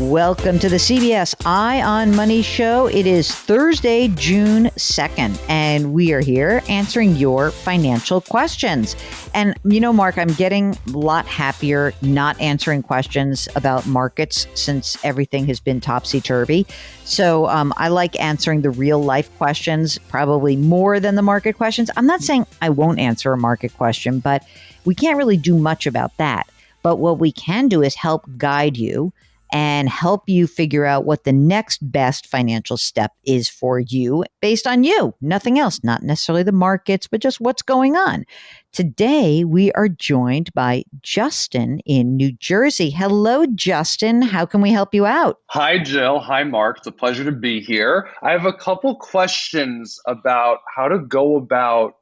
Welcome to the CBS Eye on Money show. It is Thursday, June 2nd, and we are here answering your financial questions. And you know, Mark, I'm getting a lot happier not answering questions about markets since everything has been topsy-turvy. So I like answering the real life questions probably more than the market questions. I'm not saying I won't answer a market question, but we can't really do much about that. But what we can do is help guide you and help you figure out what the next best financial step is for you based on you. Nothing else, not necessarily the markets, but just what's going on. Today, we are joined by Justin in New Jersey. Hello, Justin. How can we help you out? Hi, Jill. Hi, Mark. It's a pleasure to be here. I have a couple questions about how to go about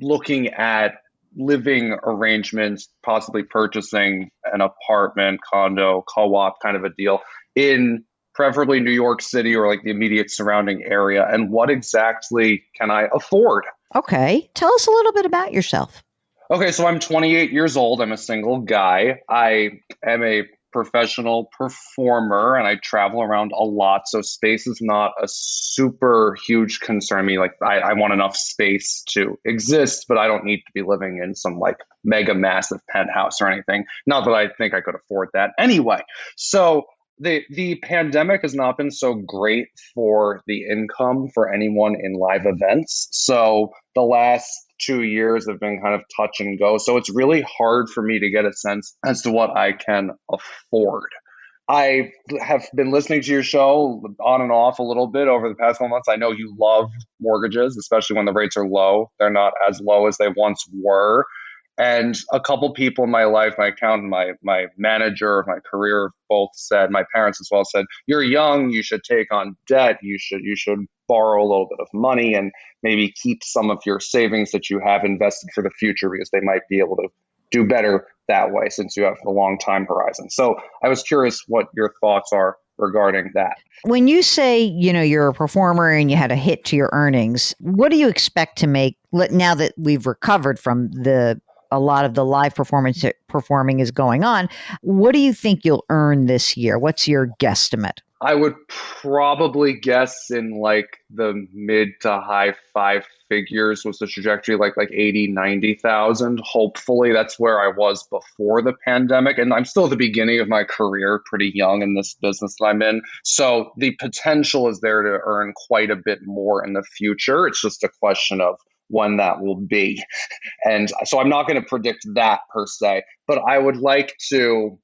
looking at living arrangements, possibly purchasing an apartment, condo, co-op kind of a deal in preferably New York City or like the immediate surrounding area. And what exactly can I afford? Okay. Tell us a little bit about yourself. Okay, so I'm 28 years old. I'm a single guy. I am a professional performer and I travel around a lot. So space is not a super huge concern. I mean, like I want enough space to exist, but I don't need to be living in some like mega massive penthouse or anything. Not that I think I could afford that anyway. So the pandemic has not been so great for the income for anyone in live events. So the last 2 years have been kind of touch and go. So it's really hard for me to get a sense as to what I can afford. I have been listening to your show on and off a little bit over the past 1 months. I know you love mortgages, especially when the rates are low. They're not as low as they once were. And a couple people in my life, my accountant, my manager, my career, both said, my parents as well said, you're young, you should take on debt, you should borrow a little bit of money and maybe keep some of your savings that you have invested for the future because they might be able to do better that way since you have a long time horizon. So I was curious what your thoughts are regarding that. When you say, you're a performer and you had a hit to your earnings, what do you expect to make now that we've recovered from a lot of the live performing is going on? What do you think you'll earn this year? What's your guesstimate? I would probably guess in like the mid to high five figures was the trajectory, like 80, 90,000. Hopefully that's where I was before the pandemic. And I'm still at the beginning of my career, pretty young in this business that I'm in. So the potential is there to earn quite a bit more in the future. It's just a question of when that will be. And so I'm not going to predict that per se, but I would like to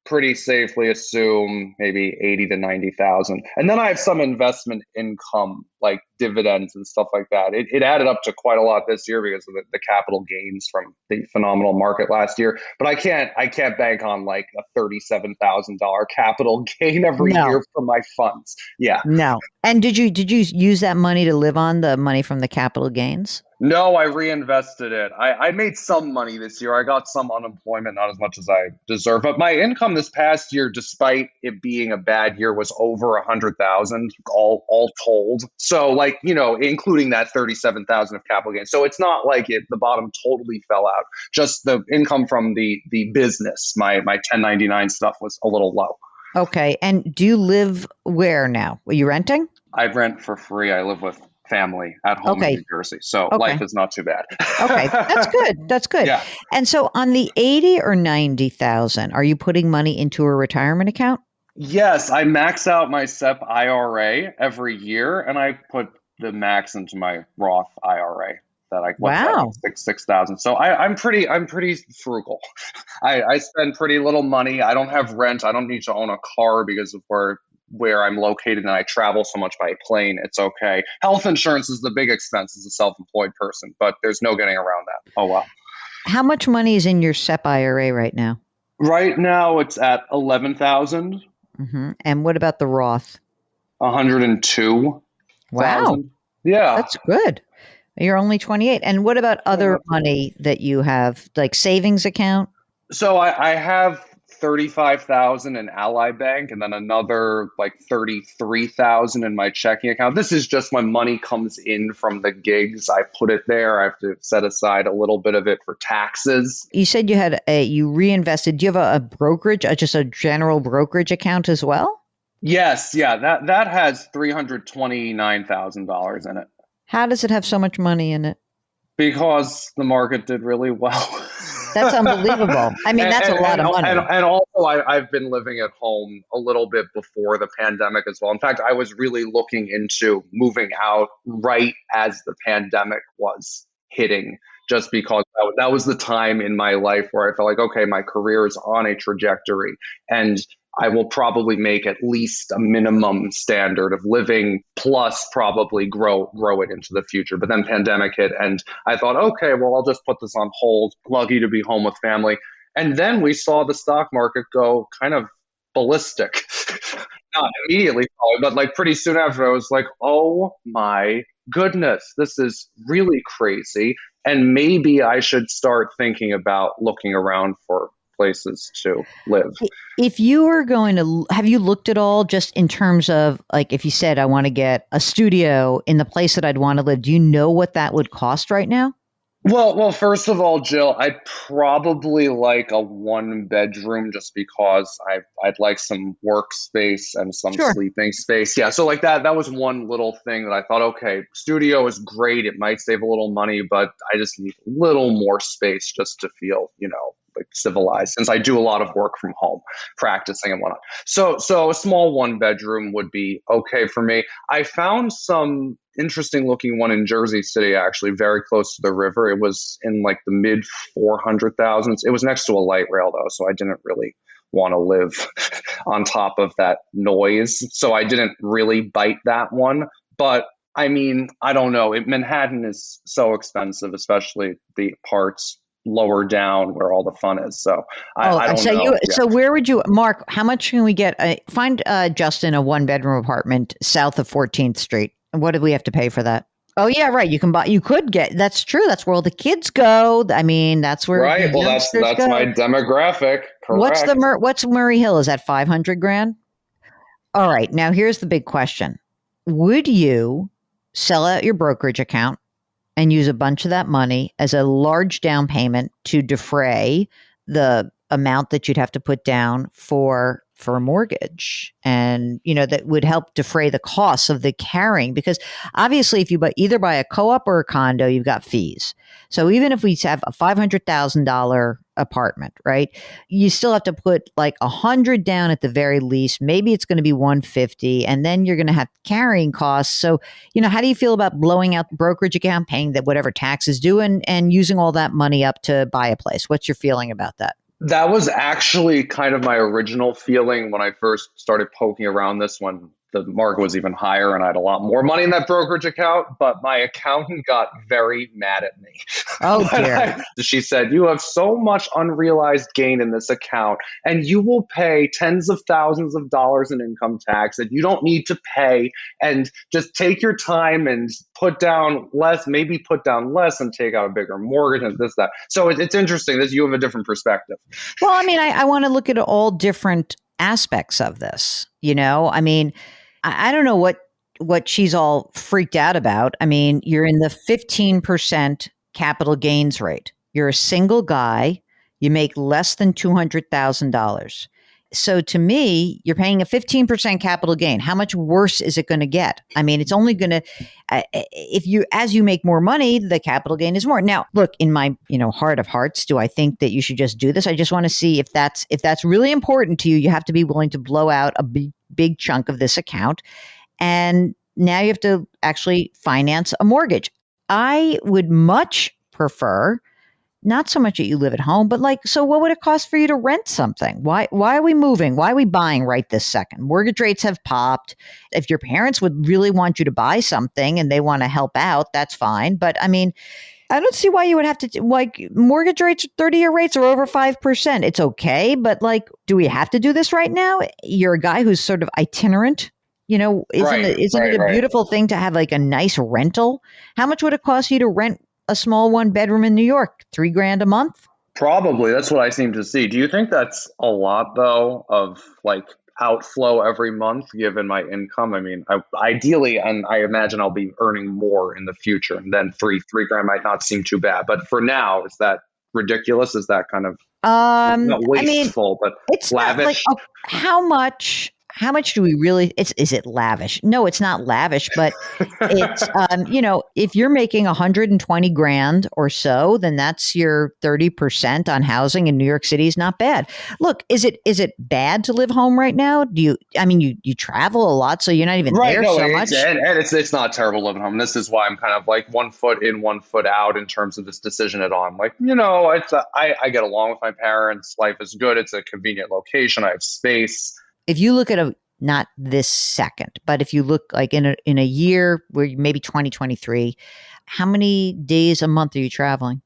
pretty safely assume maybe 80 to 90,000. And then I have some investment income like dividends and stuff like that. It added up to quite a lot this year because of the capital gains from the phenomenal market last year. But I can't bank on like a $37,000 capital gain every year from my funds. Yeah. No. And did you use that money to live on, the money from the capital gains? No, I reinvested it. I made some money this year. I got some unemployment, not as much as I deserve. But my income this past year, despite it being a bad year, was over 100,000 all told. So including that 37,000 of capital gains. So it's not like the bottom totally fell out. Just the income from the business, my 1099 stuff was a little low. Okay. And do you live where now? Are you renting? I rent for free. I live with family at home in New Jersey. So life is not too bad. Okay. That's good. That's good. Yeah. And so on the 80 or 90,000, are you putting money into a retirement account? Yes. I max out my SEP IRA every year and I put the max into my Roth IRA that I put 6,000. So I'm pretty frugal. I spend pretty little money. I don't have rent. I don't need to own a car because of where I'm located and I travel so much by plane. It's okay. Health insurance is the big expense as a self-employed person, but there's no getting around that. Oh, wow. How much money is in your SEP IRA right now? Right now it's at 11,000. Mm-hmm. And what about the Roth? 102. Wow. Yeah. That's good. You're only 28. And what about other money that you have, like savings account? So I have 35,000 in Ally Bank and then another like 33,000 in my checking account. This is just when money comes in from the gigs. I put it there. I have to set aside a little bit of it for taxes. You said you reinvested. Do you have a brokerage, just a general brokerage account as well? Yes, yeah, that has $329,000 in it How does it have so much money in it? because the market did really well. That's unbelievable. I mean, that's a lot of money. And also I've been living at home a little bit before the pandemic as well. In fact, I was really looking into moving out right as the pandemic was hitting, just because that was the time in my life where I felt like, okay, my career is on a trajectory and I will probably make at least a minimum standard of living plus probably grow it into the future. But then pandemic hit and I thought, okay, well, I'll just put this on hold. Lucky to be home with family. And then we saw the stock market go kind of ballistic. Not immediately, but like pretty soon after, I was like, oh my goodness, this is really crazy. And maybe I should start thinking about looking around for places to live. If you were going to, have you looked at all just in terms of like, if you said, I want to get a studio in the place that I'd want to live, do you know what that would cost right now? Well, first of all, Jill, I'd probably like a one bedroom just because I'd like some workspace and some Sure. sleeping space. Yeah, so like that was one little thing that I thought, okay, studio is great. It might save a little money, but I just need a little more space just to feel, like civilized since I do a lot of work from home, practicing and whatnot. So a small one bedroom would be okay for me. I found some interesting looking one in Jersey City, actually, very close to the river. It was in like the mid 400,000s. It was next to a light rail though, so I didn't really want to live on top of that noise. So I didn't really bite that one. But I mean, I don't know. Manhattan is so expensive, especially the parts lower down where all the fun is. So Oh, I don't so know. Yeah. so where would you, Mark, how much can we get? Find Justin a one bedroom apartment south of 14th Street. And what do we have to pay for that? Oh yeah, right. You could get, that's true. That's where all the kids go. I mean, that's where the Right. Well, youngsters that's my go. demographic. What's Correct. What's Murray Hill? Is that 500 grand? All right. Now here's the big question. Would you sell out your brokerage account and use a bunch of that money as a large down payment to defray the amount that you'd have to put down for a mortgage, and that would help defray the costs of the carrying, because obviously if you either buy a co-op or a condo, you've got fees. So even if we have a $500,000 apartment, right, you still have to put like 100 down at the very least. Maybe it's going to be 150, and then you're going to have carrying costs. So how do you feel about blowing out the brokerage account, paying that whatever taxes due, and using all that money up to buy a place? What's your feeling about that? That was actually kind of my original feeling when I first started poking around this when the market was even higher and I had a lot more money in that brokerage account. But my accountant got very mad at me. Oh dear. She said, "You have so much unrealized gain in this account, and you will pay tens of thousands of dollars in income tax that you don't need to pay. And just take your time and put down less, maybe put down less and take out a bigger mortgage and this, that." So it's interesting that you have a different perspective. Well, I mean, I want to look at all different aspects of this. I mean, I don't know what she's all freaked out about. I mean, you're in the 15% capital gains rate. You're a single guy. You make less than $200,000. So to me, you're paying a 15% capital gain. How much worse is it going to get? I mean, it's only going to, as you make more money, the capital gain is more. Now, look, in my, heart of hearts, do I think that you should just do this? I just want to see if that's really important to you. You have to be willing to blow out a big chunk of this account. And now you have to actually finance a mortgage. I would much prefer not so much that you live at home, but so what would it cost for you to rent something? Why are we moving? Why are we buying right this second? Mortgage rates have popped. If your parents would really want you to buy something and they want to help out, that's fine. But I mean, I don't see why you would have to, mortgage rates, 30-year rates are over 5%. It's okay. But do we have to do this right now? You're a guy who's sort of itinerant. Isn't it a beautiful thing to have a nice rental? How much would it cost you to rent a small one bedroom in New York? $3,000 a month? Probably. That's what I seem to see. Do you think that's a lot, though, of outflow every month given my income? I mean, ideally, and I imagine I'll be earning more in the future, and then three grand might not seem too bad. But for now, is that ridiculous? Is that kind of not I mean, wasteful, but it's not lavish? how much how much do we really, is it lavish? No, it's not lavish, but it's, if you're making 120 grand or so, then that's your 30% on housing in New York City is not bad. Look, is it bad to live home right now? You travel a lot, so you're not even Right. there No, so much. it's not terrible living home. This is why I'm kind of like 1 foot in, 1 foot out in terms of this decision at all. I'm like, I get along with my parents. Life is good. It's a convenient location. I have space. If you look at not this second, but if you look like in a year where maybe 2023, how many days a month are you traveling?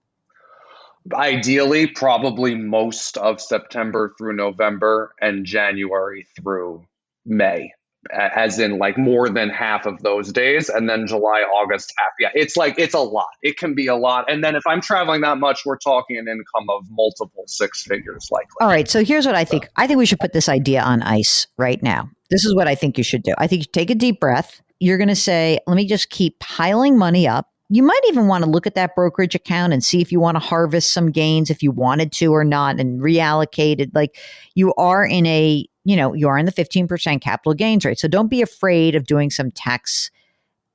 Ideally, probably most of September through November and January through May, as in like more than half of those days. And then July, August, half. Yeah, it's a lot. It can be a lot. And then if I'm traveling that much, we're talking an income of multiple six figures likely. All right. So here's what I think. I think we should put this idea on ice right now. This is what I think you should do. I think you take a deep breath. You're going to say, let me just keep piling money up. You might even want to look at that brokerage account and see if you want to harvest some gains if you wanted to or not and reallocate it. Like you are in you are in the 15% capital gains rate. So don't be afraid of doing some tax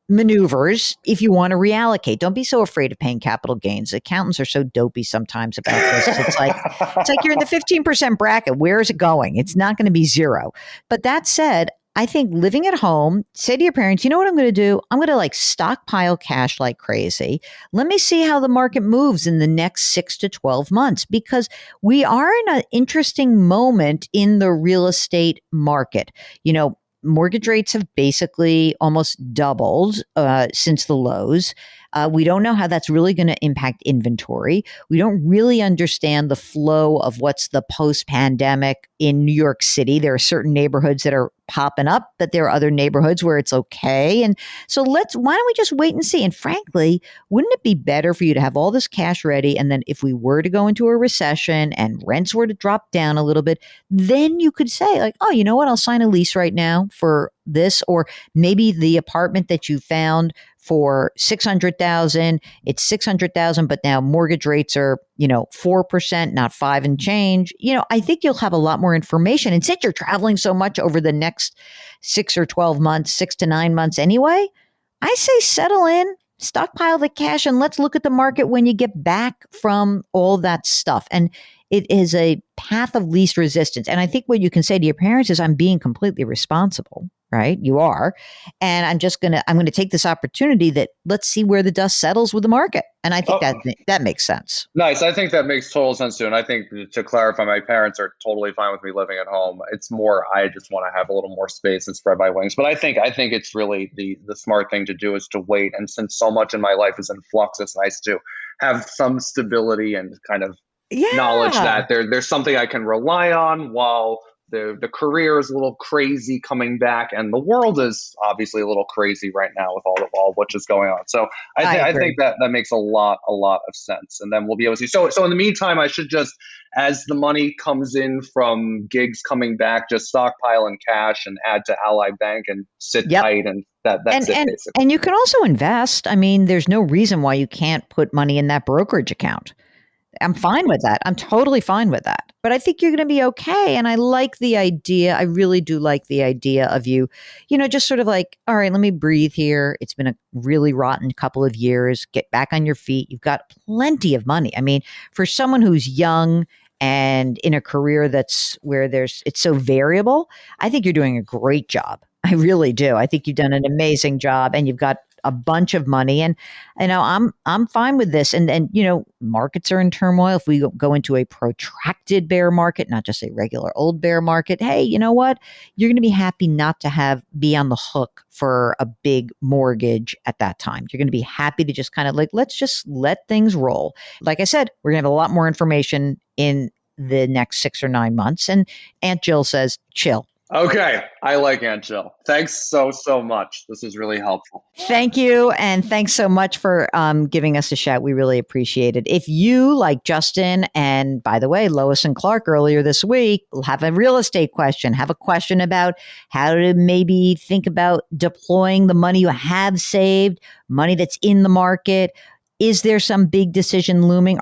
maneuvers if you want to reallocate. Don't be so afraid of paying capital gains. Accountants are so dopey sometimes about this. It's like you're in the 15% bracket. Where is it going? It's not going to be zero. But that said, I think living at home, say to your parents, you know what I'm going to do? I'm going to like stockpile cash like crazy. Let me see how the market moves in the next 6 to 12 months because we are in an interesting moment in the real estate market. Mortgage rates have basically almost doubled since the lows. We don't know how that's really going to impact inventory. We don't really understand the flow of what's the post-pandemic in New York City. There are certain neighborhoods that are popping up, but there are other neighborhoods where it's okay. And so why don't we just wait and see? And frankly, wouldn't it be better for you to have all this cash ready? And then if we were to go into a recession and rents were to drop down a little bit, then you could say like, oh, you know what? I'll sign a lease right now for this, or maybe the apartment that you found for 600,000, it's 600,000, but now mortgage rates are, 4%, not 5 and change. I think you'll have a lot more information. And since you're traveling so much over the next 6 or 12 months, 6 to 9 months anyway, I say settle in, stockpile the cash, and let's look at the market when you get back from all that stuff. And it is a path of least resistance. And I think what you can say to your parents is, I'm being completely responsible, right? You are. And I'm going to take this opportunity that let's see where the dust settles with the market. And I think that makes sense. Nice. I think that makes total sense too. And I think to clarify, my parents are totally fine with me living at home. It's more, I just want to have a little more space and spread my wings. But I think it's really the smart thing to do is to wait. And since so much in my life is in flux, it's nice to have some stability and kind of knowledge that there's something I can rely on while the career is a little crazy coming back, and the world is obviously a little crazy right now with all what is going on. So I think that makes a lot of sense. And then we'll be able to see. So in the meantime, I should just, as the money comes in from gigs coming back, just stockpile in cash and add to Ally Bank and sit tight, and that's it basically. And you can also invest. I mean, there's no reason why you can't put money in that brokerage account. I'm fine with that. I'm totally fine with that. But I think you're going to be okay. And I like the idea. I really do like the idea of you, just sort of like, all right, let me breathe here. It's been a really rotten couple of years. Get back on your feet. You've got plenty of money. I mean, for someone who's young and in a career that's where it's so variable, I think you're doing a great job. I really do. I think you've done an amazing job, and you've got a bunch of money, and I'm fine with this. And markets are in turmoil. If we go into a protracted bear market, not just a regular old bear market, hey, you know what? You're going to be happy not to be on the hook for a big mortgage at that time. You're going to be happy to just kind of like, let's just let things roll. Like I said, we're going to have a lot more information in the next 6 or 9 months. And Aunt Jill says, chill. Okay. I like Aunt Jill. Thanks so much. This is really helpful. Thank you. And thanks so much for giving us a shout. We really appreciate it. If you, like Justin, and by the way, Lois and Clark earlier this week, have a real estate question, have a question about how to maybe think about deploying the money you have saved, money that's in the market. Is there some big decision looming?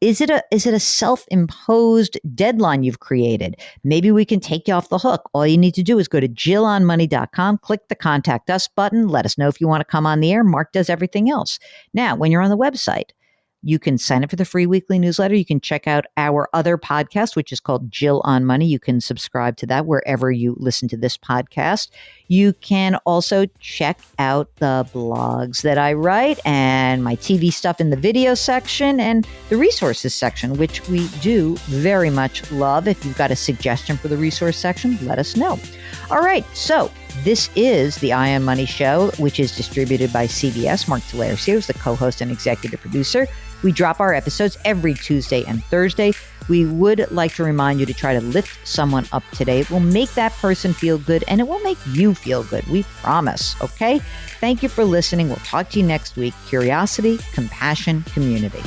Is it a self-imposed deadline you've created? Maybe we can take you off the hook. All you need to do is go to jillonmoney.com, click the contact us button. Let us know if you want to come on the air. Mark does everything else. Now, when you're on the website, you can sign up for the free weekly newsletter. You can check out our other podcast, which is called Jill on Money. You can subscribe to that wherever you listen to this podcast. You can also check out the blogs that I write and my TV stuff in the video section and the resources section, which we do very much love. If you've got a suggestion for the resource section, let us know. All right. So this is the Eye on Money Show, which is distributed by CBS. Mark Talercio is the co-host and executive producer. We drop our episodes every Tuesday and Thursday. We would like to remind you to try to lift someone up today. It will make that person feel good, and it will make you feel good. We promise, okay? Thank you for listening. We'll talk to you next week. Curiosity, compassion, community.